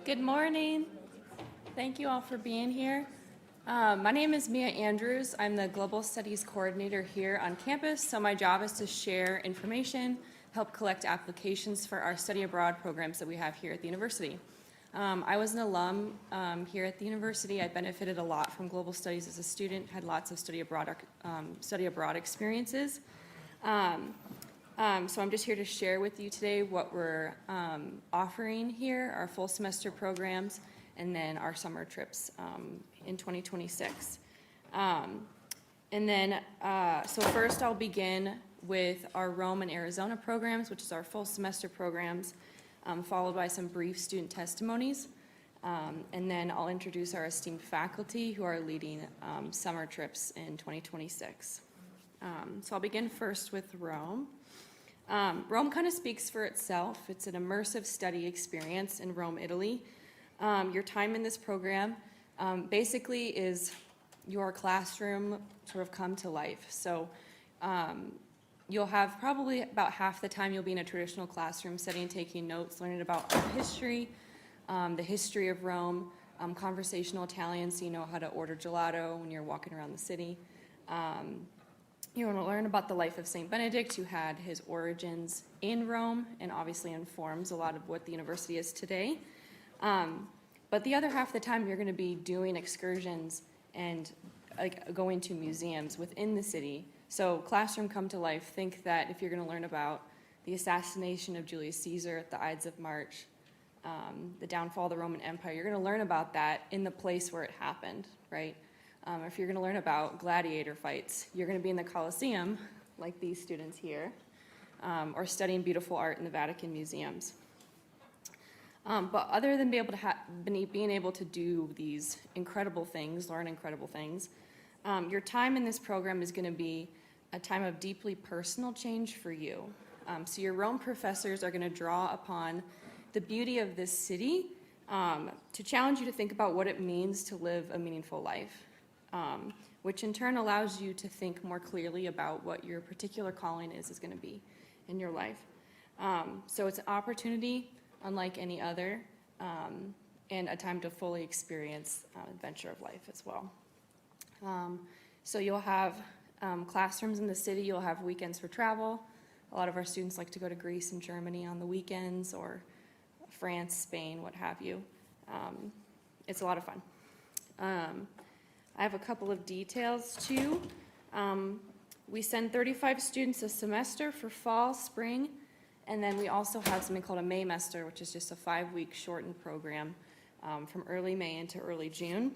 Good morning. Thank you all for being here. My name is Mia Andrews. I'm the Global Studies Coordinator here on campus, so my job is to share information, help collect applications for our study abroad programs that we have here at the university. I was an alum here at the university. I benefited a lot from global studies as a student, had lots of study abroad experiences. So I'm just here to share with you today what we're offering here, our full semester programs, and then our summer trips in 2026. So first I'll begin with our Rome and Arizona programs, which is our full semester programs, followed by some brief student testimonies. And then I'll introduce our esteemed faculty who are leading summer trips in 2026. So I'll begin first with Rome. Rome kind of speaks for itself. It's an immersive study experience in Rome, Italy. Your time in this program basically is your classroom sort of come to life. So you'll have probably about half the time you'll be in a traditional classroom setting, taking notes, learning about art history, the history of Rome, conversational Italian, so you know how to order gelato when you're walking around the city. You want to learn about the life of St. Benedict, who had his origins in Rome and obviously informs a lot of what the university is today. But the other half of the time, you're going to be doing excursions and going to museums within the city. So classroom come to life. Think that if you're going to learn about the assassination of Julius Caesar at the Ides of March, the downfall of the Roman Empire, you're going to learn about that in the place where it happened, right? If you're going to learn about gladiator fights, you're going to be in the Colosseum, like these students here, or studying beautiful art in the Vatican museums. But other than being able to do these incredible things, learn incredible things, your time in this program is going to be a time of deeply personal change for you. So your Rome professors are going to draw upon the beauty of this city to challenge you to think about what it means to live a meaningful life. Which in turn allows you to think more clearly about what your particular calling is going to be in your life. So it's an opportunity unlike any other, and a time to fully experience adventure of life as well. So you'll have classrooms in the city, you'll have weekends for travel. A lot of our students like to go to Greece and Germany on the weekends, or France, Spain, what have you. It's a lot of fun. I have a couple of details too. We send 35 students a semester for fall, spring, and then we also have something called a Maymester, which is just a 5-week shortened program from early May into early June.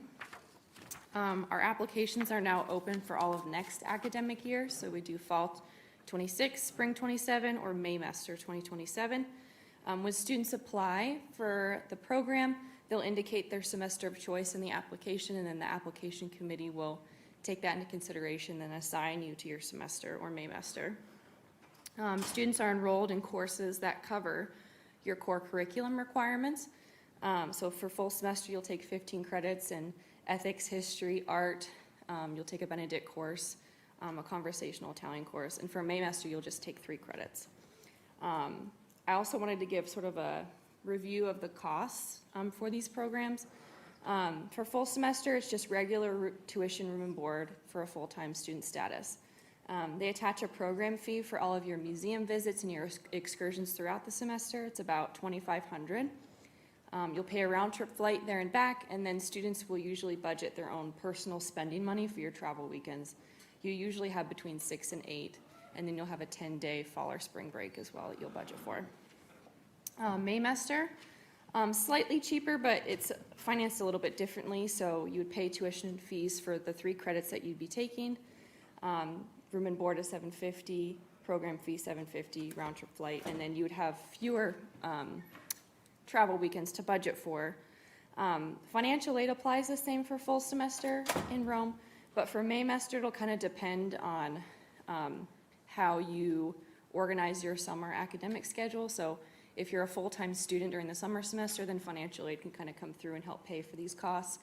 Our applications are now open for all of next academic year, so we do fall 26, spring 27, or Maymester 2027. When students apply for the program, they'll indicate their semester of choice in the application, and then the application committee will take that into consideration and assign you to your semester or Maymester. Students are enrolled in courses that cover your core curriculum requirements. So for full semester, you'll take 15 credits in ethics, history, art. You'll take a Benedict course, a conversational Italian course, and for Maymester, you'll just take 3 credits. I also wanted to give sort of a review of the costs for these programs. For full semester, it's just regular tuition, room and board for a full-time student status. They attach a program fee for all of your museum visits and your excursions throughout the semester. It's about $2,500. You'll pay a round-trip flight there and back, and then students will usually budget their own personal spending money for your travel weekends. You usually have between 6 and 8, and then you'll have a 10-day fall or spring break as well that you'll budget for. Maymester, slightly cheaper, but it's financed a little bit differently. So you would pay tuition fees for the 3 credits that you'd be taking. Room and board is $750, program fee $750, round trip flight, and then you would have fewer travel weekends to budget for. Financial aid applies the same for full semester in Rome, but for Maymester it'll kind of depend on how you organize your summer academic schedule. So if you're a full-time student during the summer semester, then financial aid can kind of come through and help pay for these costs.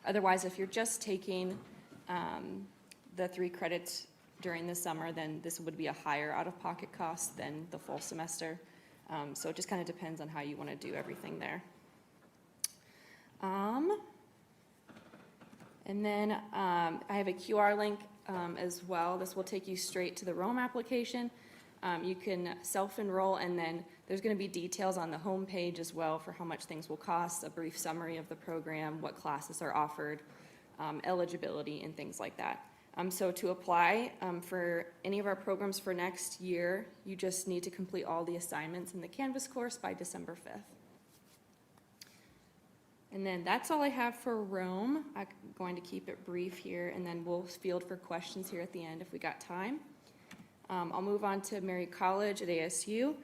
Otherwise, if you're just taking the 3 credits during the summer, then this would be a higher out-of-pocket cost than the full semester. So it just kind of depends on how you want to do everything there. And then I have a QR link as well. This will take you straight to the Rome application. You can self-enroll, and then there's going to be details on the home page as well for how much things will cost, a brief summary of the program, what classes are offered, eligibility, and things like that. So to apply for any of our programs for next year, you just need to complete all the assignments in the Canvas course by December 5th. And then that's all I have for Rome. I'm going to keep it brief here, and then we'll field for questions here at the end if we got time. I'll move on to Mary College at ASU.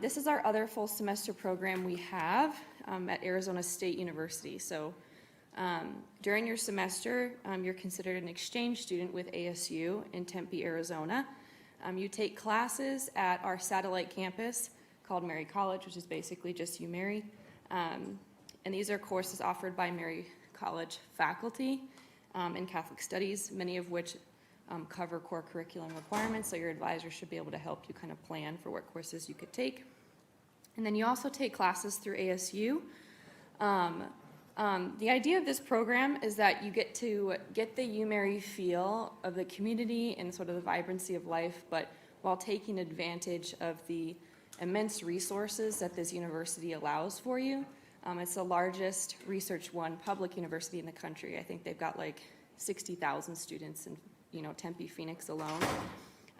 This is our other full semester program we have at Arizona State University. So during your semester, you're considered an exchange student with ASU in Tempe, Arizona. You take classes at our satellite campus called Mary College, which is basically just UMary. And these are courses offered by Mary College faculty in Catholic Studies, many of which cover core curriculum requirements, so your advisor should be able to help you kind of plan for what courses you could take. And then you also take classes through ASU. The idea of this program is that you get to get the UMary feel of the community and sort of the vibrancy of life, but while taking advantage of the immense resources that this university allows for you. It's the largest Research One public university in the country. I think they've got like 60,000 students in, Tempe, Phoenix alone.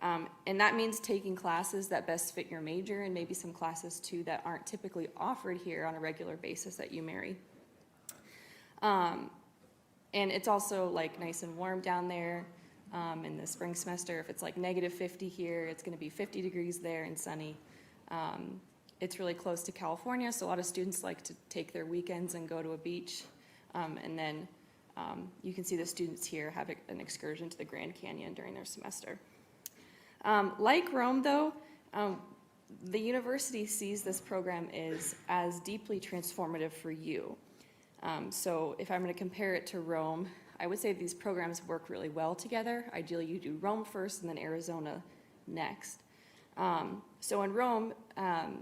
And that means taking classes that best fit your major, and maybe some classes too that aren't typically offered here on a regular basis at UMary. And it's also like nice and warm down there in the spring semester. If it's like -50 here, it's going to be 50 degrees there and sunny. It's really close to California, so a lot of students like to take their weekends and go to a beach. And then you can see the students here have an excursion to the Grand Canyon during their semester. Like Rome, though, the university sees this program as deeply transformative for you. So if I'm going to compare it to Rome, I would say these programs work really well together. Ideally, you do Rome first and then Arizona next. So in Rome,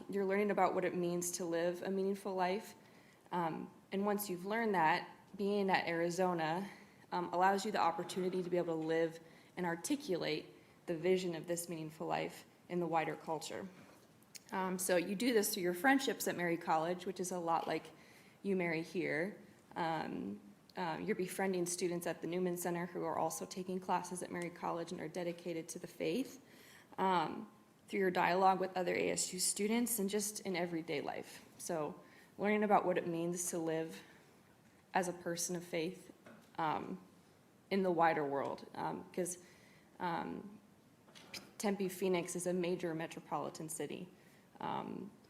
you're learning about what it means to live a meaningful life. And once you've learned that, being at Arizona allows you the opportunity to be able to live and articulate the vision of this meaningful life in the wider culture. So you do this through your friendships at Mary College, which is a lot like UMary here. You're befriending students at the Newman Center who are also taking classes at Mary College and are dedicated to the faith. Through your dialogue with other ASU students and just in everyday life. So learning about what it means to live as a person of faith in the wider world. Because Tempe, Phoenix is a major metropolitan city.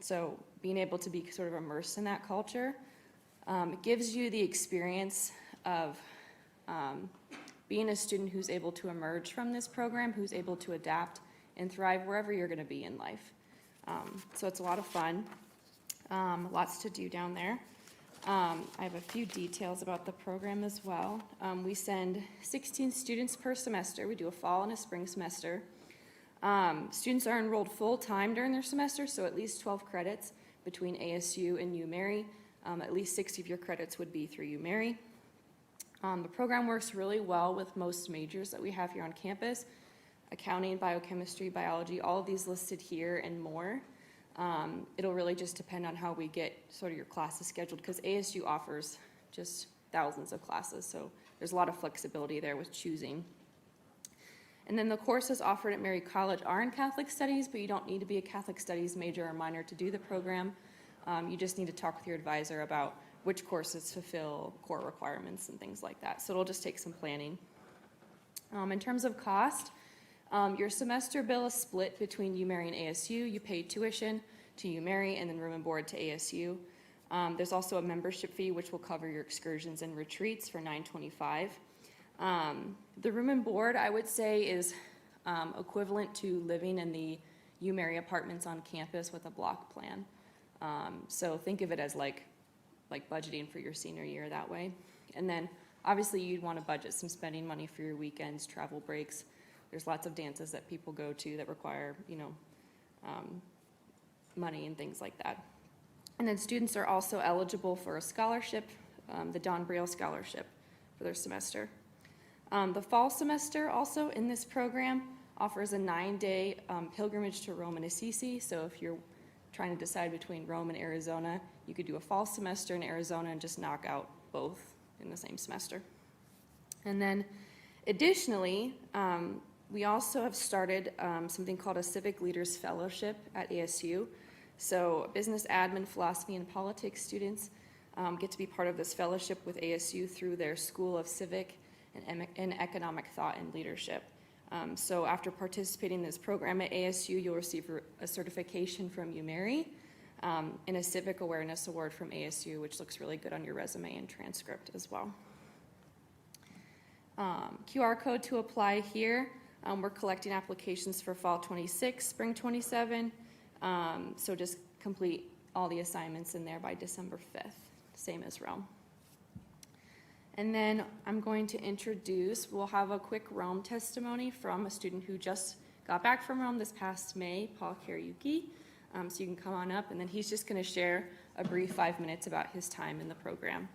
So being able to be sort of immersed in that culture gives you the experience of being a student who's able to emerge from this program, who's able to adapt and thrive wherever you're going to be in life. So it's a lot of fun, lots to do down there. I have a few details about the program as well. We send 16 students per semester. We do a fall and a spring semester. Students are enrolled full-time during their semester, so at least 12 credits between ASU and UMary. At least 60 of your credits would be through UMary. The program works really well with most majors that we have here on campus. Accounting, biochemistry, biology, all of these listed here and more. It'll really just depend on how we get sort of your classes scheduled, because ASU offers just thousands of classes, so there's a lot of flexibility there with choosing. And then the courses offered at Mary College are in Catholic Studies, but you don't need to be a Catholic Studies major or minor to do the program. You just need to talk with your advisor about which courses fulfill core requirements and things like that. So it'll just take some planning. In terms of cost, your semester bill is split between UMary and ASU. You pay tuition to UMary and then room and board to ASU. There's also a membership fee which will cover your excursions and retreats for $9.25. The room and board, I would say, is equivalent to living in the UMary apartments on campus with a block plan. So think of it as like budgeting for your senior year that way. And then obviously you'd want to budget some spending money for your weekends, travel breaks. There's lots of dances that people go to that require, money and things like that. And then students are also eligible for a scholarship the Don Braille Scholarship for their semester. The fall semester also in this program offers a 9-day pilgrimage to Rome and Assisi. So if you're trying to decide between Rome and Arizona, you could do a fall semester in Arizona and just knock out both in the same semester. And then additionally, we also have started something called a Civic Leaders Fellowship at ASU. So business admin, philosophy, and politics students get to be part of this fellowship with ASU through their School of Civic and Economic Thought and Leadership. So after participating in this program at ASU, you'll receive a certification from UMary and a Civic Awareness Award from ASU, which looks really good on your resume and transcript as well. QR code to apply here. We're collecting applications for fall 26, spring 27. So just complete all the assignments in there by December 5th, same as Rome. And then I'm going to introduce, we'll have a quick Rome testimony from a student who just got back from Rome this past May, Paul Karyuki. So you can come on up, and then he's just going to share a brief 5 minutes about his time in the program.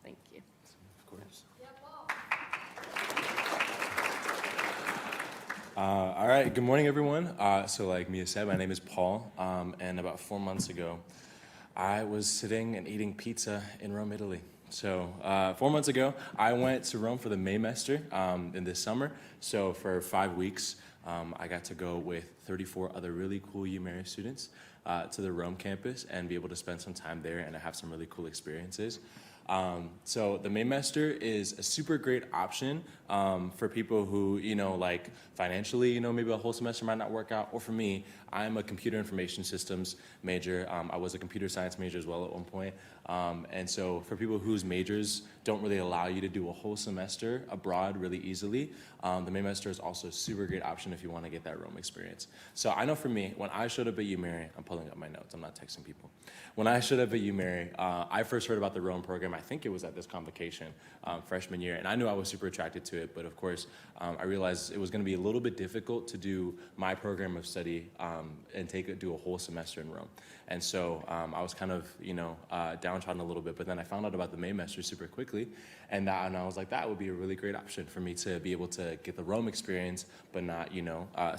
Thank you. Of course. All right, good morning, everyone. So like Mia said, my name is Paul, and about 4 months ago, I was sitting and eating pizza in Rome, Italy. So 4 months ago, I went to Rome for the Maymester in this summer. So for 5 weeks, I got to go with 34 other really cool UMary students to the Rome campus and be able to spend some time there and have some really cool experiences. So the Maymester is a super great option for people who, like financially, maybe a whole semester might not work out. Or for me, I'm a computer information systems major. I was a computer science major as well at one point. And so for people whose majors don't really allow you to do a whole semester abroad really easily, the Maymester is also a super great option if you want to get that Rome experience. So I know for me, when I showed up at UMary, I'm pulling up my notes, I'm not texting people. When I showed up at UMary, I first heard about the Rome program, I think it was at this Convocation freshman year, and I knew I was super attracted to it, but of course, I realized it was going to be a little bit difficult to do my program of study and do a whole semester in Rome. And so I was kind of, downtrodden a little bit, but then I found out about the Maymester super quickly, and I was like, that would be a really great option for me to be able to get the Rome experience, but not,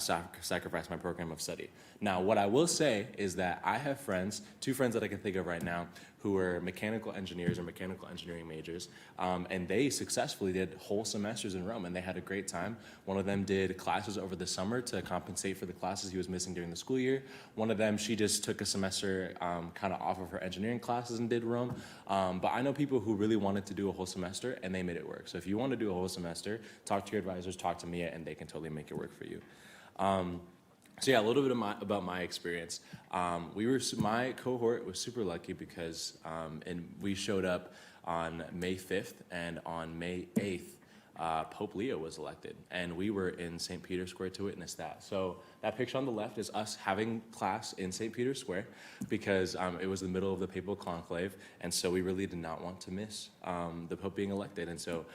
sacrifice my program of study. Now, what I will say is that I have friends, 2 friends that I can think of right now, who are mechanical engineers or mechanical engineering majors, and they successfully did whole semesters in Rome, and they had a great time. One of them did classes over the summer to compensate for the classes he was missing during the school year. One of them, she just took a semester kind of off of her engineering classes and did Rome. But I know people who really wanted to do a whole semester, and they made it work. So if you want to do a whole semester, talk to your advisors, talk to Mia, and they can totally make it work for you. So yeah, a little bit about my experience. My cohort was super lucky because we showed up on May 5th, and on May 8th, Pope Leo was elected, and we were in St. Peter's Square to witness that. So that picture on the left is us having class in St. Peter's Square because it was the middle of the papal conclave, and so we really did not want to miss the Pope being elected. And so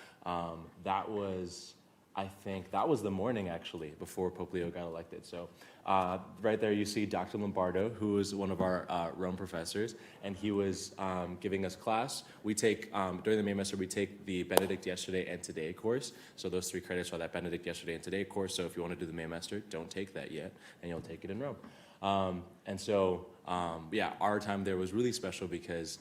that was the morning, actually, before Pope Leo got elected. So right there you see Dr. Lombardo, who is one of our Rome professors, and he was giving us class. We take, during the Maymester, we take the Benedict Yesterday and Today course. So those 3 credits are that Benedict Yesterday and Today course. So if you want to do the Maymester, don't take that yet, and you'll take it in Rome. Our time there was really special because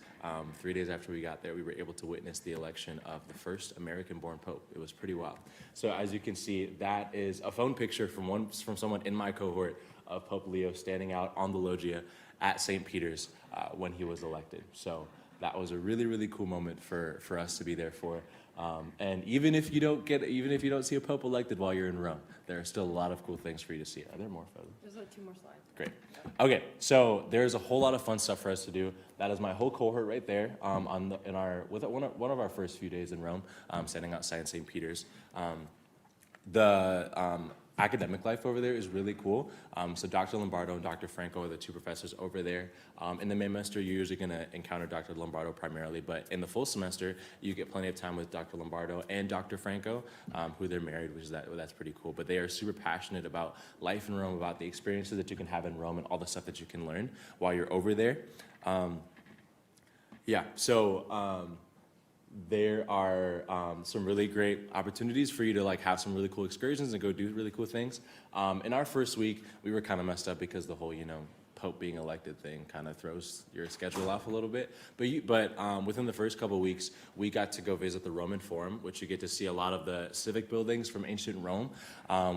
3 days after we got there, we were able to witness the election of the first American-born pope. It was pretty wild. So as you can see, that is a phone picture from someone in my cohort of Pope Leo standing out on the loggia at St. Peter's when he was elected. So that was a really, really cool moment for us to be there for. And even if you don't see a pope elected while you're in Rome, there are still a lot of cool things for you to see. Are there more photos? There's like 2 more slides. Great. Okay, so there's a whole lot of fun stuff for us to do. That is my whole cohort right there with one of our first few days in Rome, standing outside St. Peter's. Academic life over there is really cool. So Dr. Lombardo and Dr. Franco are the 2 professors over there. In the Maymester, you're usually going to encounter Dr. Lombardo primarily, but in the full semester, you get plenty of time with Dr. Lombardo and Dr. Franco, who they're married, that's pretty cool. But they are super passionate about life in Rome, about the experiences that you can have in Rome, and all the stuff that you can learn while you're over there. Yeah, so there are some really great opportunities for you to like have some really cool excursions and go do really cool things. In our first week, we were kind of messed up because the whole, Pope being elected thing kind of throws your schedule off a little bit. But within the first couple of weeks, we got to go visit the Roman Forum, which you get to see a lot of the civic buildings from ancient Rome.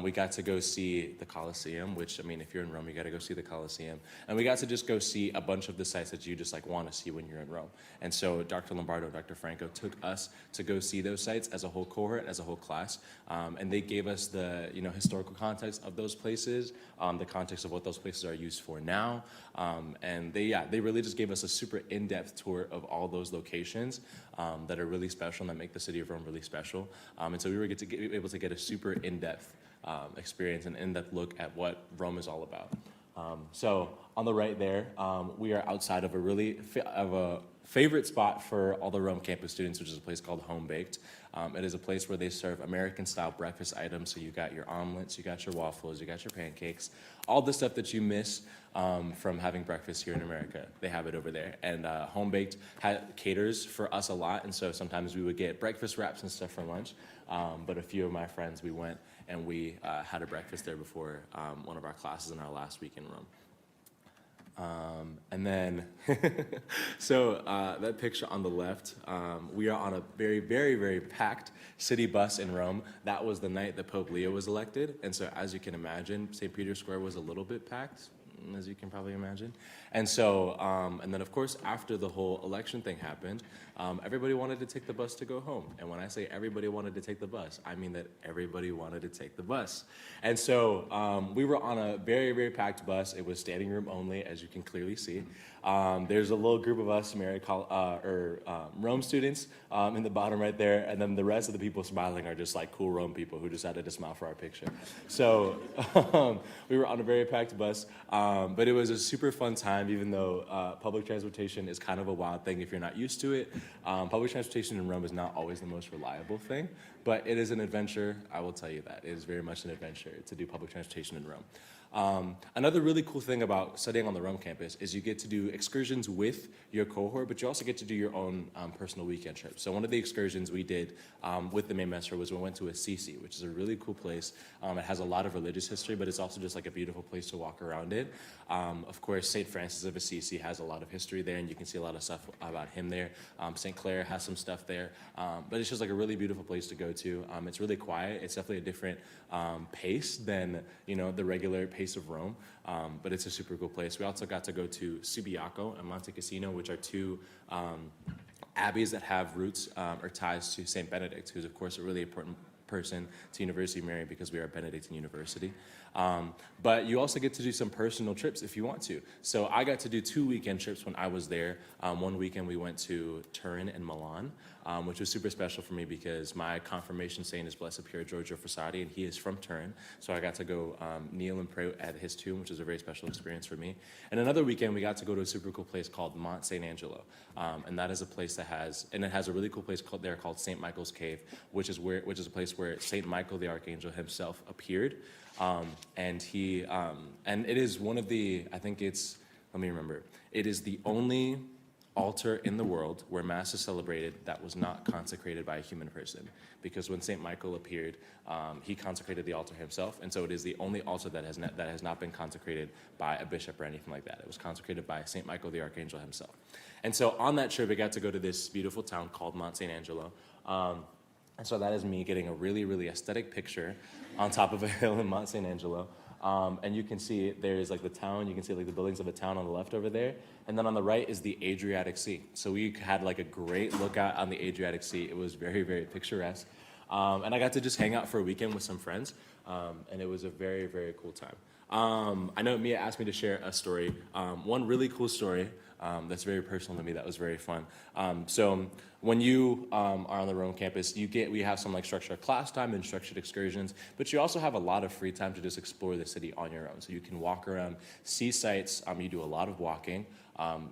We got to go see the Colosseum, which, I mean, if you're in Rome, you got to go see the Colosseum. And we got to just go see a bunch of the sites that you just like want to see when you're in Rome. And so Dr. Lombardo, Dr. Franco took us to go see those sites as a whole cohort, as a whole class. And they gave us the, historical context of those places, the context of what those places are used for now. And they really just gave us a super in-depth tour of all those locations that are really special and that make the city of Rome really special. And so we were able to get a super in-depth experience and in-depth look at what Rome is all about. So on the right there, we are outside of a favorite spot for all the Rome campus students, which is a place called Home Baked. It is a place where they serve American-style breakfast items. So you got your omelets, you got your waffles, you got your pancakes, all the stuff that you miss from having breakfast here in America. They have it over there. And Home Baked caters for us a lot, and so sometimes we would get breakfast wraps and stuff for lunch. But a few of my friends, we went and we had a breakfast there before one of our classes in our last week in Rome. And then, so that picture on the left, we are on a very, very, very packed city bus in Rome. That was the night that Pope Leo was elected. And so as you can imagine, St. Peter's Square was a little bit packed, as you can probably imagine. And so, and then of course, after the whole election thing happened, everybody wanted to take the bus to go home. And when I say everybody wanted to take the bus, I mean that everybody wanted to take the bus. And so we were on a very, very packed bus. It was standing room only, as you can clearly see. There's a little group of us, Rome students in the bottom right there, and then the rest of the people smiling are just like cool Rome people who decided to smile for our picture. So we were on a very packed bus, but it was a super fun time, even though public transportation is kind of a wild thing if you're not used to it. Public transportation in Rome is not always the most reliable thing, but it is an adventure, I will tell you that. It is very much an adventure to do public transportation in Rome. Another really cool thing about studying on the Rome campus is you get to do excursions with your cohort, but you also get to do your own personal weekend trip. So one of the excursions we did with the main messer was we went to Assisi, which is a really cool place. It has a lot of religious history, but it's also just like a beautiful place to walk around in. Of course, St. Francis of Assisi has a lot of history there, and you can see a lot of stuff about him there. St. Clair has some stuff there, but it's just like a really beautiful place to go to. It's really quiet. It's definitely a different pace than the regular pace of Rome, but it's a super cool place. We also got to go to Subiaco and Monte Cassino, which are two abbeys that have roots or ties to St. Benedict, who's of course a really important person to University of Mary because we are Benedictine University. But you also get to do some personal trips if you want to. So I got to do 2 weekend trips when I was there. One weekend we went to Turin and Milan, which was super special for me because my confirmation saint is Blessed Pier Giorgio Frassati, and he is from Turin. So I got to go kneel and pray at his tomb, which was a very special experience for me. And another weekend we got to go to a super cool place called Mont St. Angelo. And that is a place that has a really cool place called St. Michael's Cave, which is a place where St. Michael the Archangel himself appeared. And it is one of the, it is the only altar in the world where Mass is celebrated that was not consecrated by a human person. Because when St. Michael appeared, he consecrated the altar himself, and so it is the only altar that has not been consecrated by a bishop or anything like that. It was consecrated by St. Michael the Archangel himself. And so on that trip, I got to go to this beautiful town called Mont St. Angelo. And so that is me getting a really, really aesthetic picture on top of a hill in Mont St. Angelo. And you can see there's like the town, you can see like the buildings of the town on the left over there. And then on the right is the Adriatic Sea. So we had like a great lookout on the Adriatic Sea. It was very, very picturesque. And I got to just hang out for a weekend with some friends. And it was a very, very cool time. I know Mia asked me to share a story. One really cool story that's very personal to me that was very fun. So when you are on the Rome campus, we have some like structured class time and structured excursions, but you also have a lot of free time to just explore the city on your own. So you can walk around, see sights. You do a lot of walking.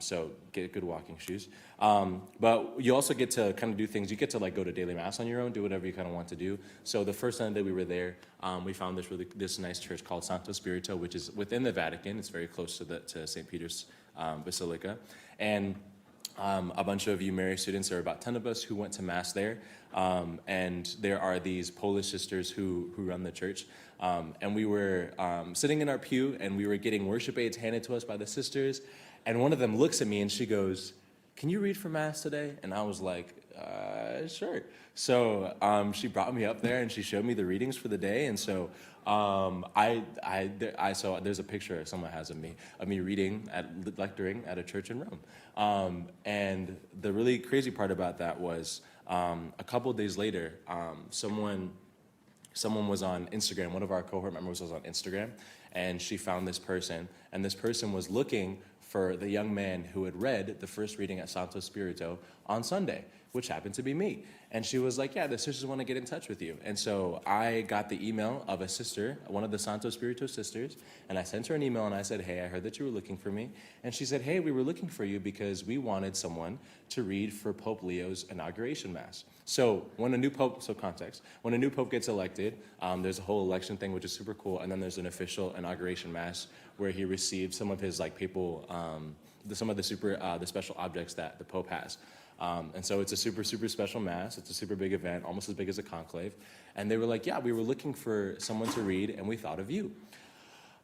So get good walking shoes. But you also get to kind of do things. You get to like go to daily mass on your own, do whatever you kind of want to do. So the first time that we were there, we found this nice church called Santo Spirito, which is within the Vatican. It's very close to St. Peter's Basilica. And a bunch of UMary students. There were about 10 of us who went to Mass there. And there are these Polish sisters who run the church. And we were sitting in our pew, and we were getting worship aids handed to us by the sisters. And one of them looks at me, and she goes, "Can you read for Mass today?" And I was like, sure. So she brought me up there, and she showed me the readings for the day. And so I saw, there's a picture someone has of me reading, lecturing at a church in Rome. And the really crazy part about that was a couple of days later, someone was on Instagram. One of our cohort members was on Instagram, and she found this person, and this person was looking for the young man who had read the first reading at Santo Spirito on Sunday, which happened to be me. And she was like, "Yeah, the sisters want to get in touch with you." And so I got the email of a sister, one of the Santo Spirito sisters, and I sent her an email, and I said, "Hey, I heard that you were looking for me." And she said, "Hey, we were looking for you because we wanted someone to read for Pope Leo's inauguration Mass." So when a new pope, so context, when a new pope gets elected, there's a whole election thing, which is super cool, and then there's an official inauguration Mass where he receives some of his papal, some of the special objects that the Pope has. And so it's a super, super special Mass. It's a super big event, almost as big as a conclave. And they were like, "Yeah, we were looking for someone to read, and we thought of you."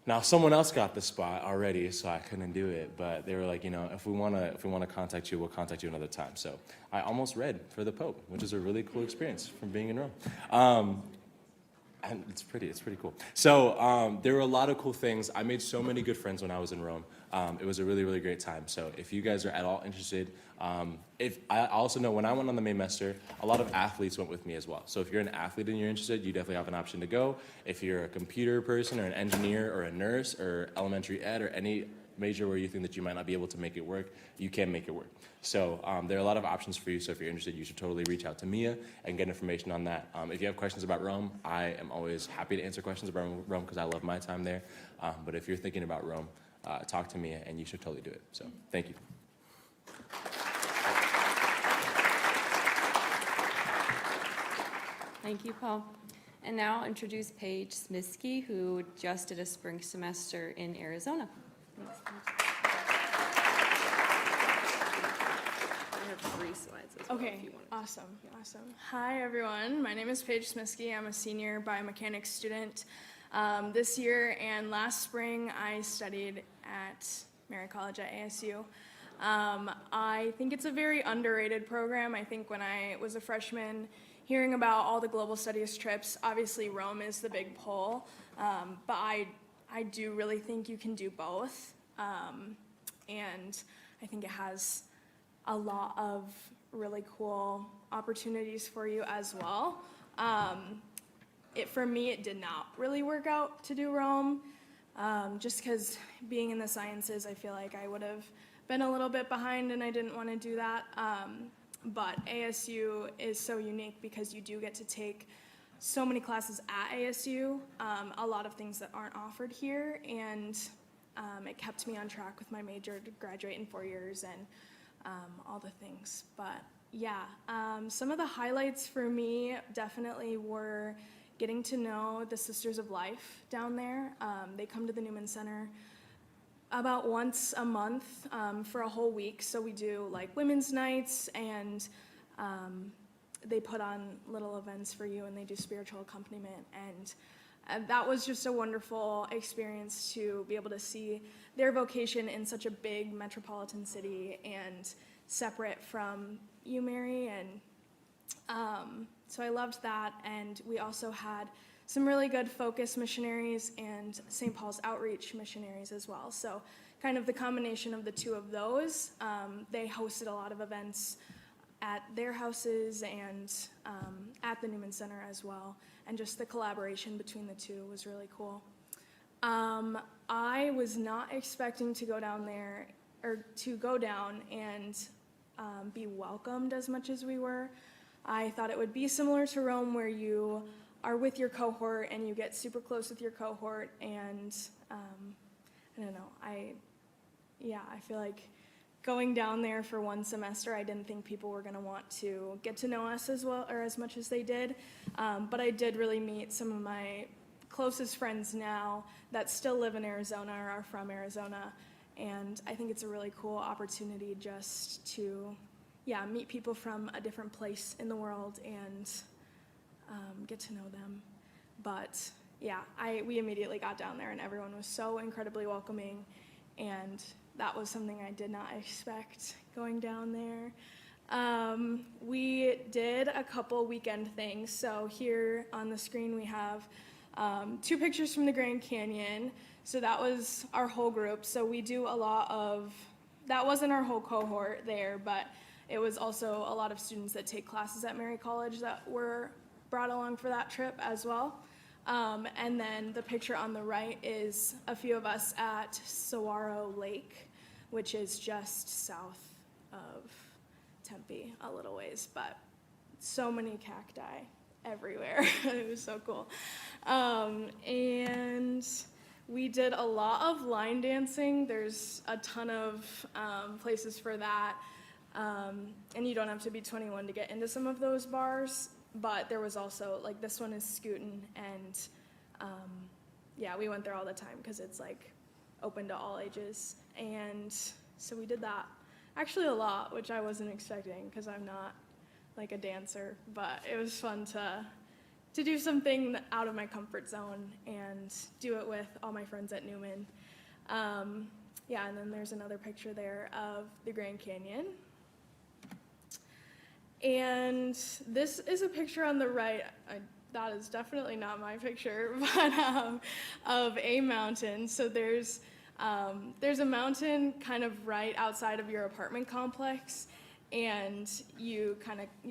Now, someone else got the spot already, so I couldn't do it. But they were like, if we want to contact you, we'll contact you another time. So I almost read for the Pope, which is a really cool experience from being in Rome. And it's pretty cool. So there were a lot of cool things. I made so many good friends when I was in Rome. It was a really, really great time. So if you guys are at all interested, if I also know when I went on the Maymester, a lot of athletes went with me as well. So if you're an athlete and you're interested, you definitely have an option to go. If you're a computer person or an engineer or a nurse or elementary ed or any major where you think that you might not be able to make it work, you can make it work. So there are a lot of options for you. So if you're interested, you should totally reach out to Mia and get information on that. If you have questions about Rome, I am always happy to answer questions about Rome because I love my time there. But if you're thinking about Rome, talk to Mia, and you should totally do it. So thank you. Thank you, Paul. And now I'll introduce Paige Smisky, who just did a spring semester in Arizona. Thanks, Paige. I have 3 slides as well. Okay, if you want. awesome. Hi, everyone. My name is Paige Smisky. I'm a senior biomechanics student this year, and last spring I studied at Mary College at ASU. I think it's a very underrated program. I think when I was a freshman, hearing about all the global studies trips, obviously Rome is the big pull, but I do really think you can do both, and I think it has a lot of really cool opportunities for you as well. For me, it did not really work out to do Rome, just because being in the sciences, I feel like I would have been a little bit behind and I didn't want to do that. But ASU is so unique because you do get to take so many classes at ASU, a lot of things that aren't offered here, and it kept me on track with my major to graduate in 4 years and all the things. But yeah, some of the highlights for me definitely were getting to know the Sisters of Life down there. They come to the Newman Center about once a month for a whole week. So we do women's nights, and they put on little events for you, and they do spiritual accompaniment. And that was just a wonderful experience to be able to see their vocation in such a big metropolitan city and separate from UMary. And so I loved that. And we also had some really good focus missionaries and St. Paul's outreach missionaries as well. So kind of the combination of the two of those. They hosted a lot of events at their houses and at the Newman Center as well. And just the collaboration between the two was really cool. I was not expecting to go down there, or to go down and be welcomed as much as we were. I thought it would be similar to Rome, where you are with your cohort and you get super close with your cohort, and I don't know, I feel like going down there for one semester, I didn't think people were going to want to get to know us as well, or as much as they did, but I did really meet some of my closest friends now that still live in Arizona or are from Arizona, And I think it's a really cool opportunity just to, yeah, meet people from a different place in the world and get to know them. But yeah, we immediately got down there and everyone was so incredibly welcoming, and that was something I did not expect going down there. We did a couple weekend things. So here on the screen we have 2 pictures from the Grand Canyon. So that was our whole group. So we do a lot of, that wasn't our whole cohort there, but it was also a lot of students that take classes at Mary College that were brought along for that trip as well. And then the picture on the right is a few of us at Saguaro Lake, which is just south of Tempe a little ways, but so many cacti everywhere. It was so cool. And we did a lot of line dancing. There's a ton of places for that. And you don't have to be 21 to get into some of those bars, but there was also, like, this one is Scootin', and yeah, we went there all the time because it's like open to all ages. And so we did that actually a lot, which I wasn't expecting because I'm not like a dancer, but it was fun to do something out of my comfort zone and do it with all my friends at Newman. Yeah, and then there's another picture there of the Grand Canyon. And this is a picture on the right. That is definitely not my picture, but of a mountain. So there's a mountain kind of right outside of your apartment complex, and you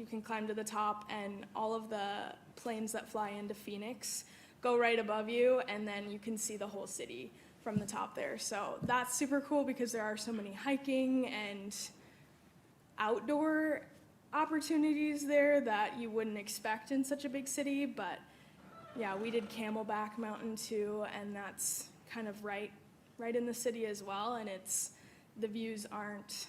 can climb to the top, and all of the planes that fly into Phoenix go right above you, and then you can see the whole city from the top there. So that's super cool because there are so many hiking and outdoor opportunities there that you wouldn't expect in such a big city. But yeah, we did Camelback Mountain too, and that's kind of right in the city as well, and the views aren't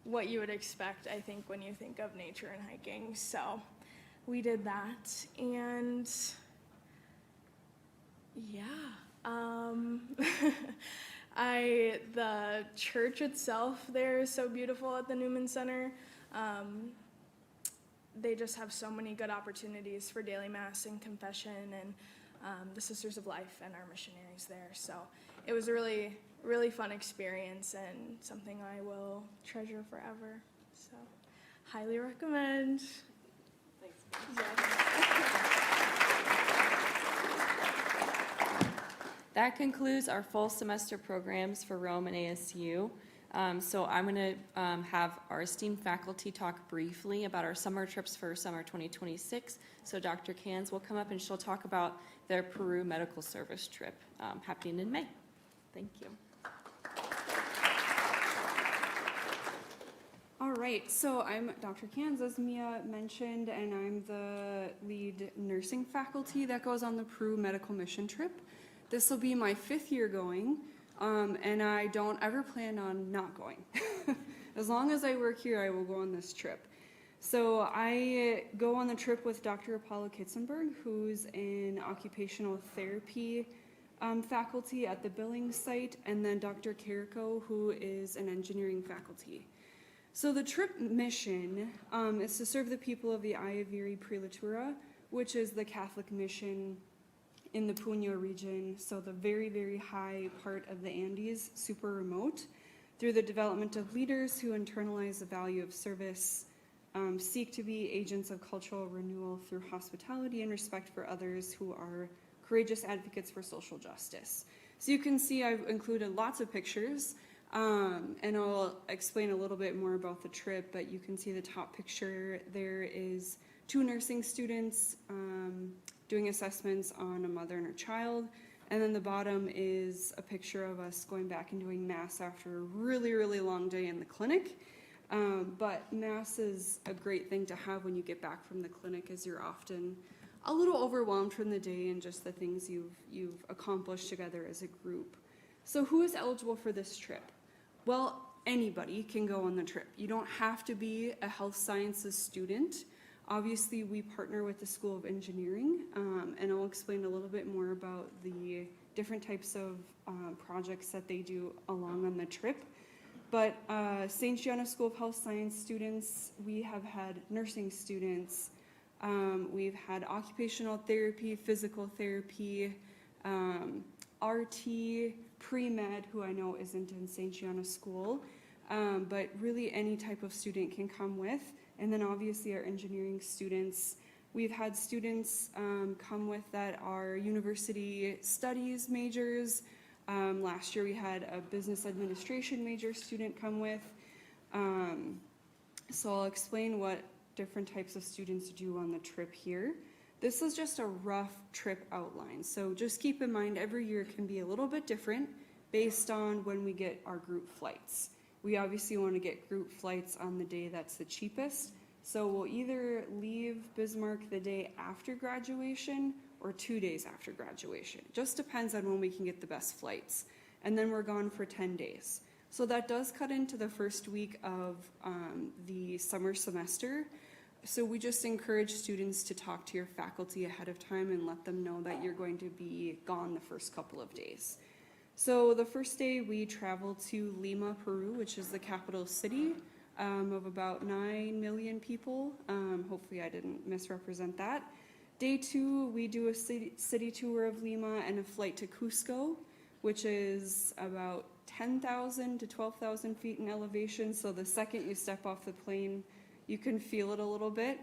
what you would expect, I think, when you think of nature and hiking. So we did that, and yeah, the church itself there is so beautiful at the Newman Center. They just have so many good opportunities for daily mass and confession, and the Sisters of Life and our missionaries there. So it was a really, really fun experience and something I will treasure forever. So highly recommend. Thanks. That concludes our full semester programs for Rome and ASU. So I'm going to have our esteemed faculty talk briefly about our summer trips for summer 2026. So Dr. Cans will come up and she'll talk about their Peru Medical Service trip happening in May. Thank you. All right, so I'm Dr. Cans, as Mia mentioned, and I'm the lead nursing faculty that goes on the Peru Medical Mission trip. This will be my 5th year going, and I don't ever plan on not going. As long as I work here, I will go on this trip. So I go on the trip with Dr. Apollo Kitzenberg, who's an occupational therapy faculty at the Billings site, and then Dr. Carrico, who is an engineering faculty. So the trip mission is to serve the people of the Ayaviri Prelatura, which is the Catholic mission in the Puno region, so the very, very high part of the Andes, super remote, through the development of leaders who internalize the value of service, seek to be agents of cultural renewal through hospitality and respect for others, who are courageous advocates for social justice. So you can see I've included lots of pictures, and I'll explain a little bit more about the trip, but you can see the top picture. There is 2 nursing students doing assessments on a mother and her child, and then the bottom is a picture of us going back and doing mass after a really, really long day in the clinic. But mass is a great thing to have when you get back from the clinic, as you're often a little overwhelmed from the day and just the things you've accomplished together as a group. So who is eligible for this trip? Well, anybody can go on the trip. You don't have to be a health sciences student. Obviously, we partner with the School of Engineering, and I'll explain a little bit more about the different types of projects that they do along on the trip. But St. Gianna School of Health Science students, we have had nursing students, we've had occupational therapy, physical therapy, RT, pre-med, who I know isn't in St. Gianna School, but really any type of student can come with. And then obviously our engineering students, we've had students come with that are university studies majors. Last year we had a business administration major student come with. So I'll explain what different types of students do on the trip here. This is just a rough trip outline. So just keep in mind every year can be a little bit different based on when we get our group flights. We obviously want to get group flights on the day that's the cheapest. So we'll either leave Bismarck the day after graduation or 2 days after graduation. Just depends on when we can get the best flights. And then we're gone for 10 days. So that does cut into the first week of the summer semester. So we just encourage students to talk to your faculty ahead of time and let them know that you're going to be gone the first couple of days. So the first day we travel to Lima, Peru, which is the capital city of about 9 million people. Hopefully I didn't misrepresent that. Day 2, we do a city tour of Lima and a flight to Cusco, which is about 10,000 to 12,000 feet in elevation. So the second you step off the plane, you can feel it a little bit.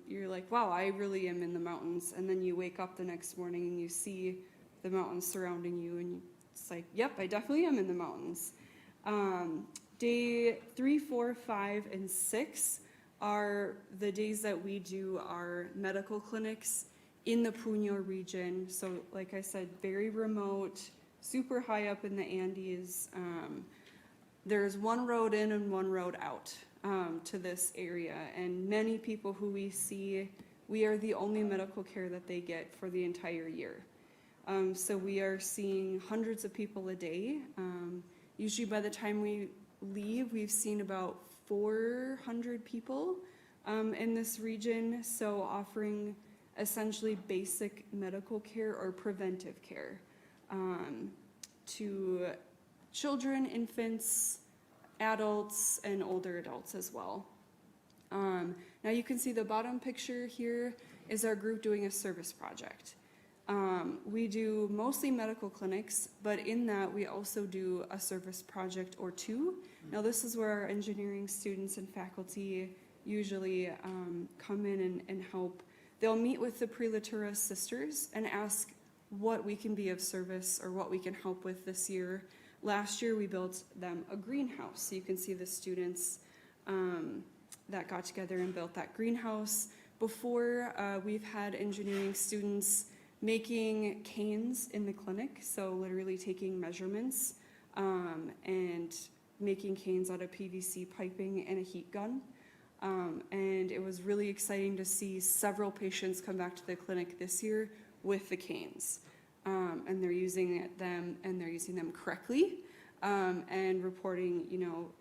You're like, wow, I really am in the mountains. And then you wake up the next morning and you see the mountains surrounding you, and it's like, yep, I definitely am in the mountains. Day 3, 4, 5, and 6 are the days that we do our medical clinics in the Puno region. So like I said, very remote, super high up in the Andes. There's one road in and one road out to this area, and many people who we see, we are the only medical care that they get for the entire year. So we are seeing hundreds of people a day. Usually by the time we leave, we've seen about 400 people in this region, so offering essentially basic medical care or preventive care to children, infants, adults, and older adults as well. Now you can see the bottom picture here is our group doing a service project. We do mostly medical clinics, but in that we also do a service project or two. Now this is where our engineering students and faculty usually come in and help. They'll meet with the Prelatura sisters and ask what we can be of service or what we can help with this year. Last year we built them a greenhouse. So you can see the students that got together and built that greenhouse. Before, we've had engineering students making canes in the clinic, so literally taking measurements and making canes out of PVC piping and a heat gun. And it was really exciting to see several patients come back to the clinic this year with the canes. And they're using them, and they're using them correctly, and reporting,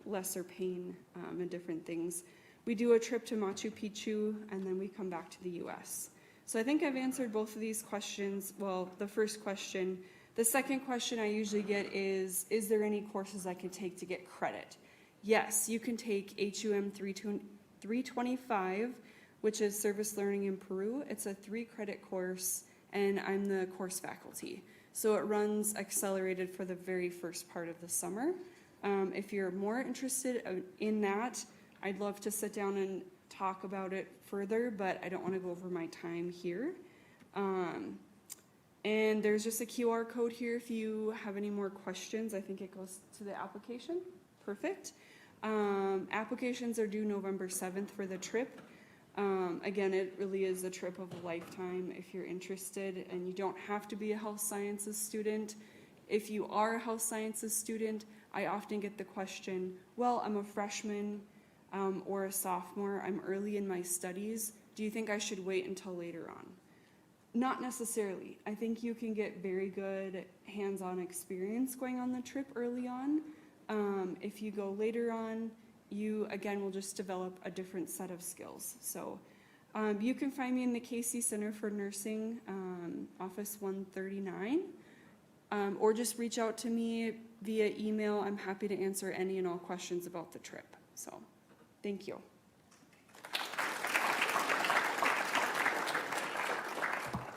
lesser pain and different things. We do a trip to Machu Picchu, and then we come back to the US. So I think I've answered both of these questions. Well, the first question. The second question I usually get is there any courses I can take to get credit? Yes, you can take HUM 325, which is Service Learning in Peru. It's a 3-credit course, and I'm the course faculty. So it runs accelerated for the very first part of the summer. If you're more interested in that, I'd love to sit down and talk about it further, but I don't want to go over my time here. And there's just a QR code here if you have any more questions. I think it goes to the application. Perfect. Applications are due November 7th for the trip. Again, it really is a trip of a lifetime if you're interested, and you don't have to be a health sciences student. If you are a health sciences student, I often get the question, well, I'm a freshman or a sophomore, I'm early in my studies, do you think I should wait until later on? Not necessarily. I think you can get very good hands-on experience going on the trip early on. If you go later on, you, again, will just develop a different set of skills. So you can find me in the Casey Center for Nursing, office 139. or just reach out to me via email. I'm happy to answer any and all questions about the trip. So, thank you.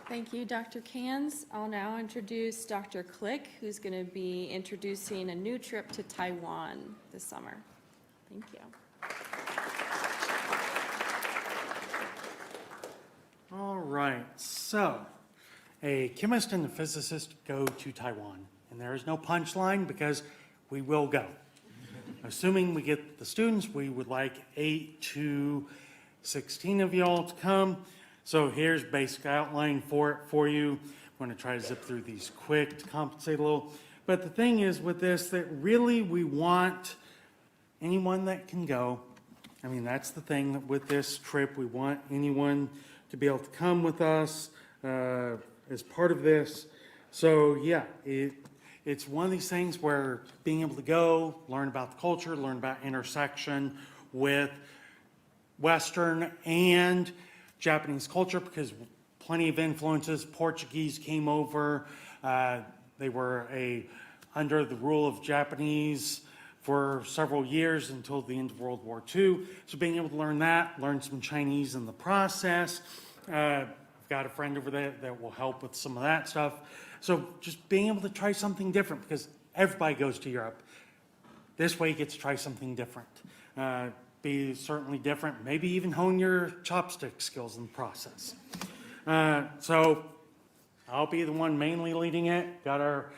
Thank you, Dr. Cans. I'll now introduce Dr. Click, who's going to be introducing a new trip to Taiwan this summer. Thank you. All right, so a chemist and a physicist go to Taiwan, and there is no punchline because we will go. Assuming we get the students, we would like 8 to 16 of y'all to come. So here's basic outline for it for you. I'm going to try to zip through these quick to compensate a little. But the thing is with this, that really we want anyone that can go. I mean, that's the thing with this trip. We want anyone to be able to come with us as part of this. So yeah, it's one of these things where being able to go, learn about the culture, learn about intersection with Western and Japanese culture, because plenty of influences. Portuguese came over. They were under the rule of Japanese for several years until the end of World War II. So being able to learn that, learn some Chinese in the process. I've got a friend over there that will help with some of that stuff. So just being able to try something different, because everybody goes to Europe. This way you get to try something different. Be certainly different, maybe even hone your chopstick skills in the process. So I'll be the one mainly leading it. Got our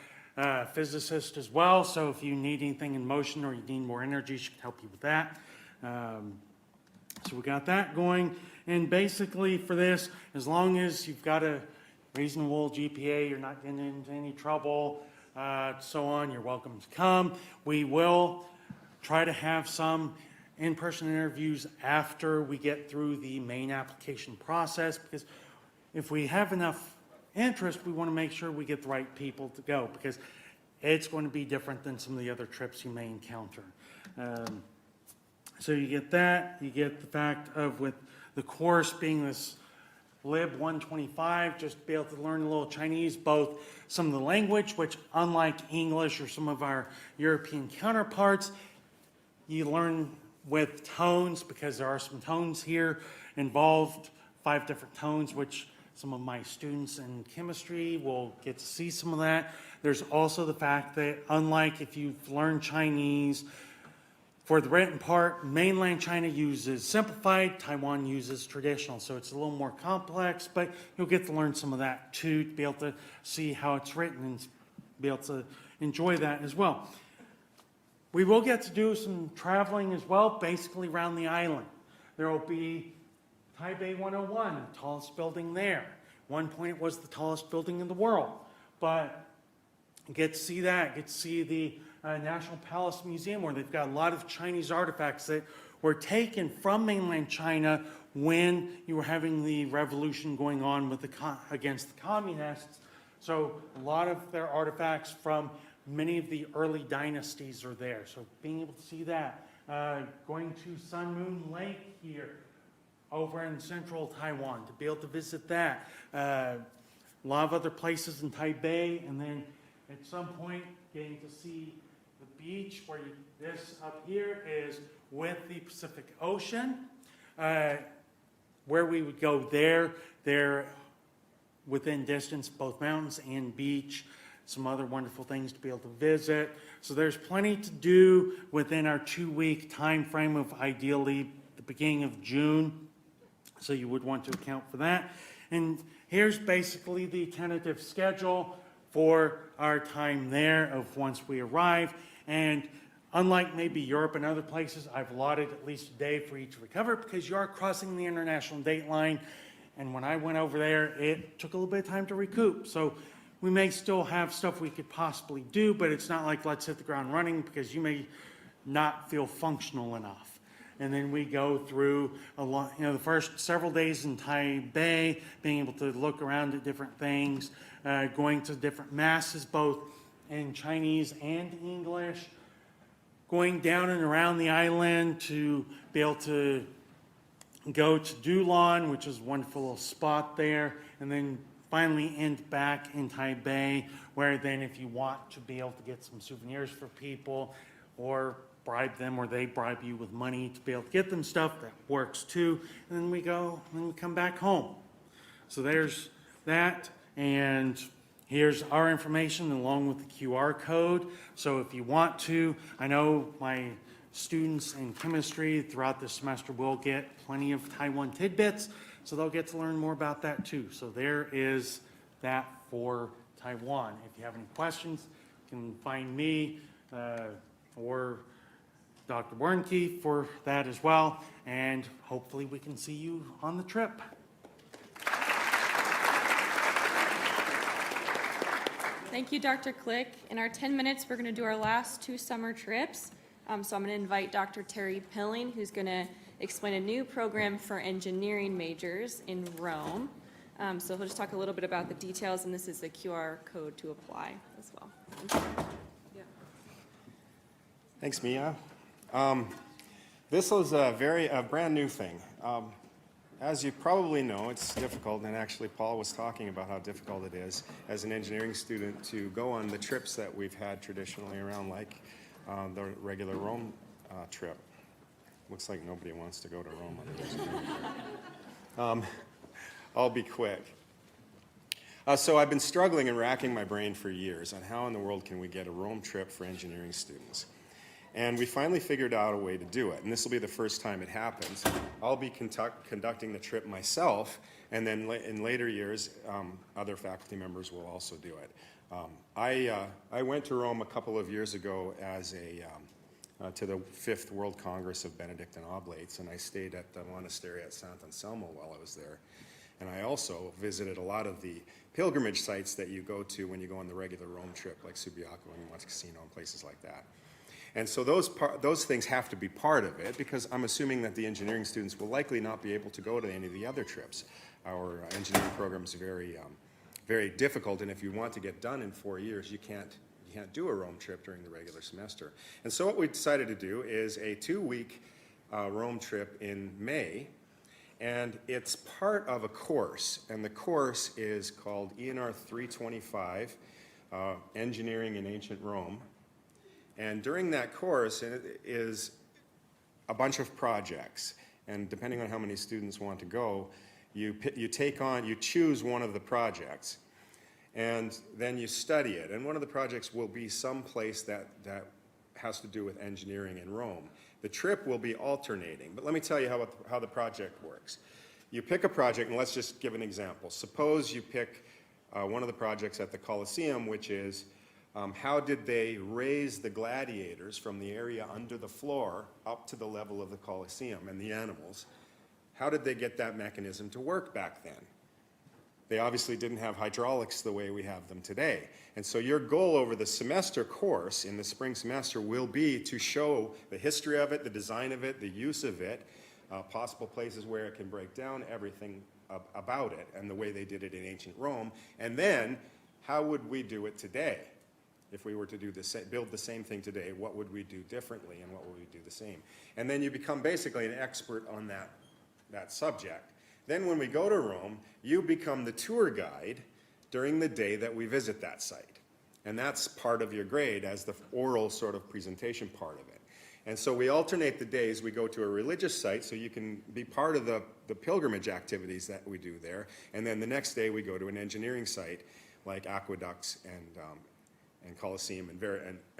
physicist as well, so if you need anything in motion or you need more energy, she can help you with that. So we got that going, and basically for this, as long as you've got a reasonable GPA, you're not getting into any trouble, so on, you're welcome to come. We will try to have some in-person interviews after we get through the main application process, because if we have enough interest, we want to make sure we get the right people to go, because it's going to be different than some of the other trips you may encounter. So you get that, you get the fact of with the course being this Lib 125, just to be able to learn a little Chinese, both some of the language, which unlike English or some of our European counterparts, you learn with tones, because there are some tones here involved, 5 different tones, which some of my students in chemistry will get to see some of that. There's also the fact that unlike if you've learned Chinese, for the written part, mainland China uses simplified, Taiwan uses traditional. So it's a little more complex, but you'll get to learn some of that too, to be able to see how it's written and be able to enjoy that as well. We will get to do some traveling as well, basically around the island. There will be Taipei 101, the tallest building there. At one point it was the tallest building in the world, but get to see that, get to see the National Palace Museum, where they've got a lot of Chinese artifacts that were taken from mainland China when you were having the revolution going on with against the communists. So a lot of their artifacts from many of the early dynasties are there. So being able to see that. Going to Sun Moon Lake here over in central Taiwan, to be able to visit that. A lot of other places in Taipei, and then at some point getting to see the beach, where this up here is with the Pacific Ocean. Where we would go there within distance, both mountains and beach. Some other wonderful things to be able to visit. So there's plenty to do within our 2-week time frame of ideally the beginning of June. So you would want to account for that. And here's basically the tentative schedule for our time there of once we arrive. And unlike maybe Europe and other places, I've allotted at least a day for each recover, because you are crossing the international date line. And when I went over there, it took a little bit of time to recoup. So we may still have stuff we could possibly do, but it's not like let's hit the ground running, because you may not feel functional enough. And then we go through a lot, the first several days in Taipei, being able to look around at different things, going to different masses, both in Chinese and English, going down and around the island to be able to go to Dulon, which is a wonderful little spot there, and then finally end back in Taipei, where then if you want to be able to get some souvenirs for people or bribe them or they bribe you with money to be able to get them stuff, that works too. And then we go and we come back home. So there's that, and here's our information along with the QR code. So if you want to, I know my students in chemistry throughout the semester will get plenty of Taiwan tidbits, so they'll get to learn more about that too. So there is that for Taiwan. If you have any questions, you can find me or Dr. Warnke for that as well, and hopefully we can see you on the trip. Thank you, Dr. Click. In our 10 minutes, we're going to do our last 2 summer trips. So I'm going to invite Dr. Terry Pilling, who's going to explain a new program for engineering majors in Rome. So he'll just talk a little bit about the details, and this is the QR code to apply as well. Thanks, Mia. This was a brand new thing. As you probably know, it's difficult, and actually Paul was talking about how difficult it is as an engineering student to go on the trips that we've had traditionally around, like the regular Rome trip. Looks like nobody wants to go to Rome on this. I'll be quick. So I've been struggling and racking my brain for years on how in the world can we get a Rome trip for engineering students. And we finally figured out a way to do it, and this will be the first time it happens. I'll be conducting the trip myself, and then in later years, other faculty members will also do it. I went to Rome a couple of years ago as to the 5th World Congress of Benedictine Oblates, and I stayed at the monastery at Sant'Anselmo while I was there. And I also visited a lot of the pilgrimage sites that you go to when you go on the regular Rome trip, like Subiaco and Monte Cassino and places like that. And so those things have to be part of it, because I'm assuming that the engineering students will likely not be able to go to any of the other trips. Our engineering program is very, very difficult, and if you want to get done in 4 years, you can't do a Rome trip during the regular semester. And so what we decided to do is a 2-week Rome trip in May, and it's part of a course, and the course is called ENR 325, Engineering in Ancient Rome. And during that course is a bunch of projects, and depending on how many students want to go, you choose one of the projects, and then you study it. And one of the projects will be some place that has to do with engineering in Rome. The trip will be alternating, but let me tell you how the project works. You pick a project, and let's just give an example. Suppose you pick one of the projects at the Colosseum, which is how did they raise the gladiators from the area under the floor up to the level of the Colosseum and the animals? How did they get that mechanism to work back then? They obviously didn't have hydraulics the way we have them today. And so your goal over the semester course in the spring semester will be to show the history of it, the design of it, the use of it, possible places where it can break down, everything about it, and the way they did it in ancient Rome. And then, how would we do it today? If we were to build the same thing today, what would we do differently and what would we do the same? And then you become basically an expert on that subject. Then when we go to Rome, you become the tour guide during the day that we visit that site. And that's part of your grade as the oral sort of presentation part of it. And so we alternate the days. We go to a religious site so you can be part of the pilgrimage activities that we do there. And then the next day we go to an engineering site like aqueducts and Colosseum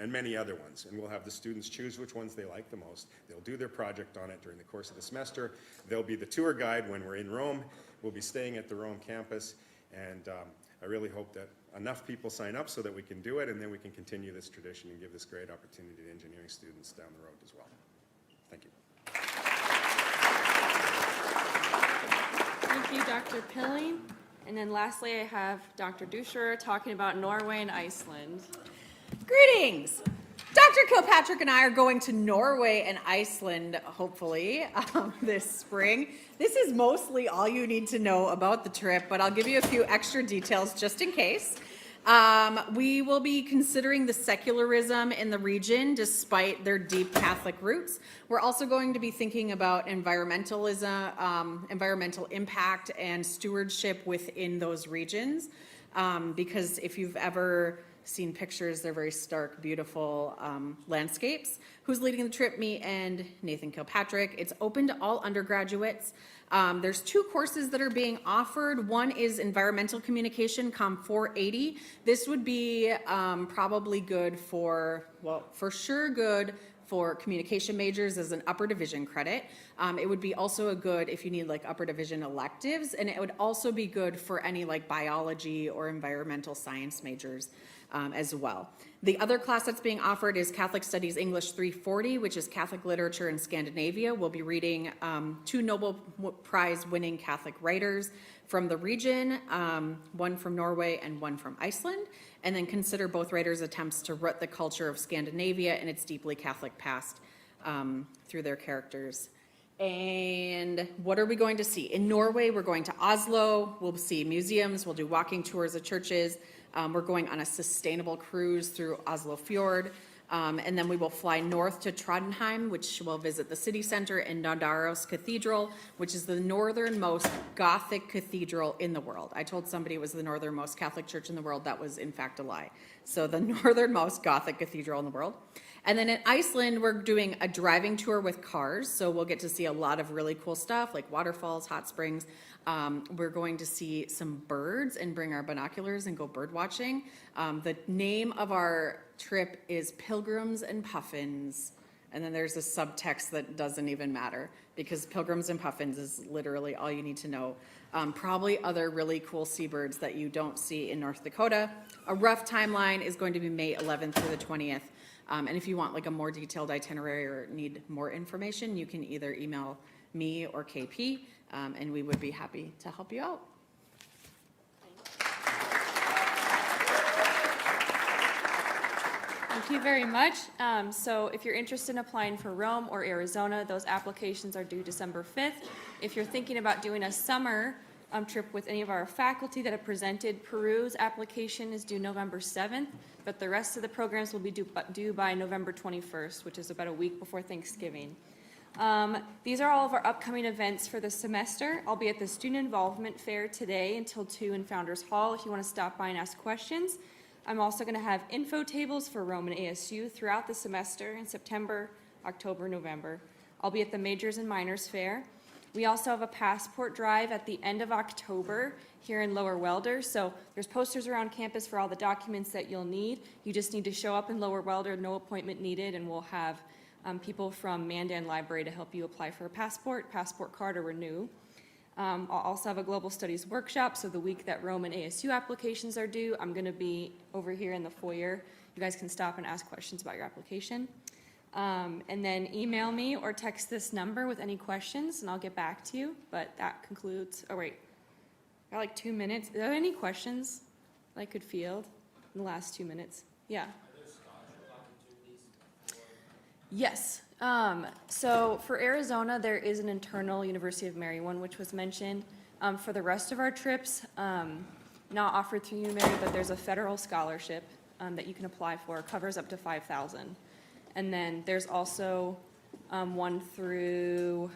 and many other ones. And we'll have the students choose which ones they like the most. They'll do their project on it during the course of the semester. They'll be the tour guide when we're in Rome. We'll be staying at the Rome campus. And I really hope that enough people sign up so that we can do it, and then we can continue this tradition and give this great opportunity to engineering students down the road as well. Thank you. Thank you, Dr. Pilling. And then lastly, I have Dr. Duscher talking about Norway and Iceland. Greetings! Dr. Kilpatrick and I are going to Norway and Iceland, hopefully, this spring. This is mostly all you need to know about the trip, but I'll give you a few extra details just in case. We will be considering the secularism in the region despite their deep Catholic roots. We're also going to be thinking about environmentalism, environmental impact and stewardship within those regions. Because if you've ever seen pictures, they're very stark, beautiful landscapes. Who's leading the trip? Me and Nathan Kilpatrick. It's open to all undergraduates. There's 2 courses that are being offered. One is Environmental Communication, Com 480. This would be probably good for, well, for sure good for communication majors as an upper division credit. It would be also a good if you need like upper division electives, and it would also be good for any like biology or environmental science majors as well. The other class that's being offered is Catholic Studies English 340, which is Catholic literature in Scandinavia. We'll be reading 2 Nobel Prize winning Catholic writers from the region, one from Norway and one from Iceland, and then consider both writers' attempts to root the culture of Scandinavia and its deeply Catholic past through their characters. And what are we going to see? In Norway, we're going to Oslo. We'll see museums. We'll do walking tours of churches. We're going on a sustainable cruise through Oslo Fjord. And then we will fly north to Trondheim, which will visit the city center, and Nidaros Cathedral, which is the northernmost Gothic cathedral in the world. I told somebody it was the northernmost Catholic church in the world. That was in fact a lie. So the northernmost Gothic cathedral in the world. And then in Iceland, we're doing a driving tour with cars. So we'll get to see a lot of really cool stuff like waterfalls, hot springs. We're going to see some birds and bring our binoculars and go bird watching. The name of our trip is Pilgrims and Puffins. And then there's a subtext that doesn't even matter because Pilgrims and Puffins is literally all you need to know. Probably other really cool seabirds that you don't see in North Dakota. A rough timeline is going to be May 11th through the 20th. And if you want like a more detailed itinerary or need more information, you can either email me or KP, and we would be happy to help you out. Thank you very much. So if you're interested in applying for Rome or Arizona, those applications are due December 5th. If you're thinking about doing a summer trip with any of our faculty that have presented, Peru's application is due November 7th, but the rest of the programs will be due by November 21st, which is about a week before Thanksgiving. These are all of our upcoming events for the semester. I'll be at the Student Involvement Fair today until 2 in Founders Hall if you want to stop by and ask questions. I'm also going to have info tables for Rome and ASU throughout the semester in September, October, November. I'll be at the Majors and Minors Fair. We also have a passport drive at the end of October here in Lower Welder. So there's posters around campus for all the documents that you'll need. You just need to show up in Lower Welder, no appointment needed, and we'll have people from Mandan Library to help you apply for a passport card, or renew. I'll also have a Global Studies workshop, so the week that Rome and ASU applications are due, I'm going to be over here in the foyer. You guys can stop and ask questions about your application. And then email me or text this number with any questions, and I'll get back to you. But that concludes, oh wait, I got like 2 minutes. Are there any questions that I could field in the last 2 minutes? Yeah. Are there scholarship opportunities? Yes. So for Arizona, there is an internal University of Mary one, which was mentioned. For the rest of our trips, not offered through UMary, but there's a federal scholarship that you can apply for. It covers up to $5,000. And then there's also one through,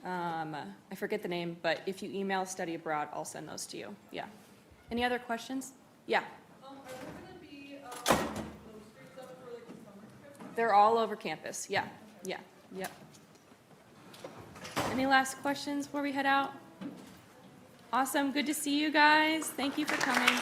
I forget the name, but if you email Study Abroad, I'll send those to you. Yeah. Any other questions? Yeah. Are there going to be those streets up for like the summer trip? They're all over campus. Yeah. Yeah. Yep. Any last questions before we head out? Awesome. Good to see you guys. Thank you for coming.